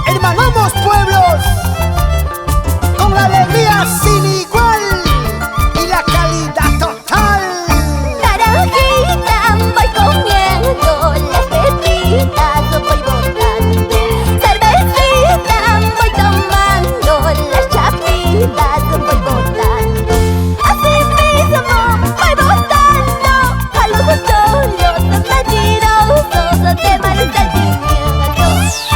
Hermanamos pueblos con la alegría sin igual y la calidad total. Naranjita, voy comiendo, las pepitas voy botando, cervecita voy tomando, las chapitas voy botando. Así mismo voy botando a los cholos mentirosos de mal sentimiento.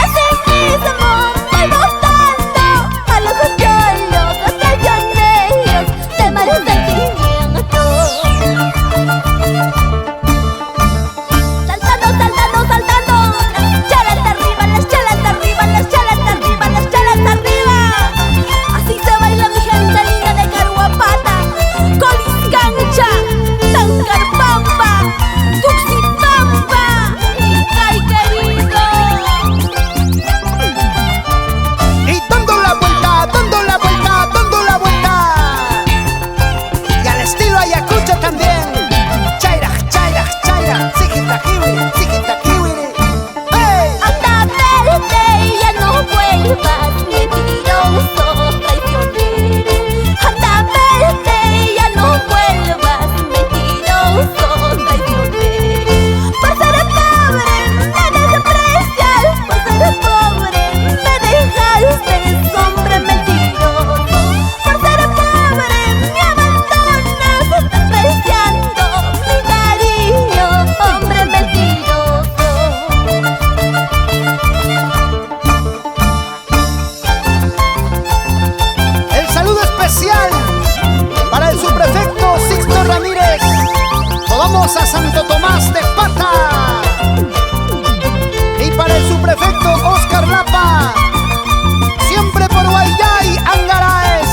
Así mismo voy botando a los cholos traicioneros de mal sentimiento. Saltando, saltando, saltando, las chalas arriba, las chalas arriba, las chalas arriba, las chalas arriba. Así se baila mi gente linda de Caruapata, Coliscancha, Tancarpampa, Tuxipampa y Cay querido. Y dando la vuelta, dando la vuelta, dando la vuelta. Y al estilo Ayacucho también. Chaira, chaira, chaira, chiquita kiwi, chiquita kiwi. ¡Hey! Anda, vete, ya no vuelvas, mentiroso traicionero. Anda, vete, ya no vuelvas, mentiroso traicionero. Por ser pobre me desprecias, por ser pobre me dejaste, hombre mentiroso. Por ser pobre me abandonas, despreciando mi cariño, hombre mentiroso. El saludo especial para el subprefecto Sixto Ramírez. Vamos a Santo Tomás de Pata. Y para el subprefecto Oscar Lapa. Siempre por Guayay, Angaraes.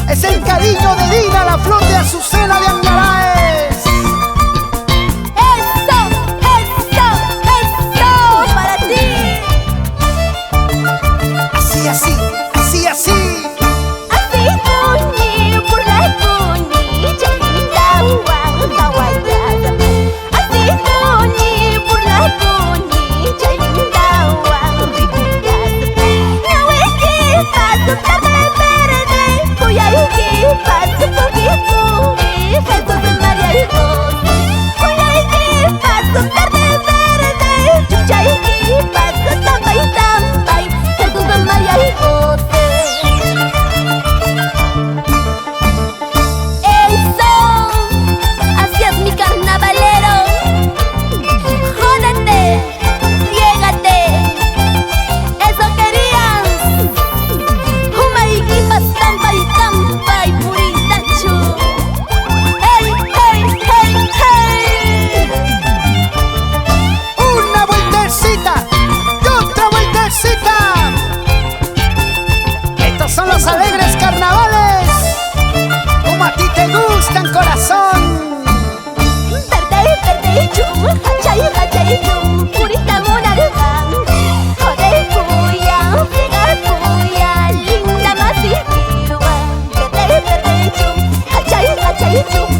Es el cariño de Dina, la flor de Azucena de Angaraes. Eso, eso, eso para ti. Así, así, así, así. Así puñi por la puñi, chalindawan, hawaiana. Así puñi por la puñi, chalindawan, ricuyana. No equipas, tarde verde, voy a equipas, pugi pugi, Jesús María y José. Voy a equipas, tarde verde, chucha equipas, tambay, tambay, Jesús María y José. Eso, así es mi carnavalero. Jódete, riégate, eso querías. Humaiquipas, tambay, puritachu. Hey, hey, hey, hey. Una vueltecita y otra vueltecita. Estos son los alegres carnavales, como a ti te gustan, corazón. Verde, verde, chum, hachay, chum, purita monargan. Joder, cuya, friega, cuya, linda más y verde, verde, chum, hachay, chum.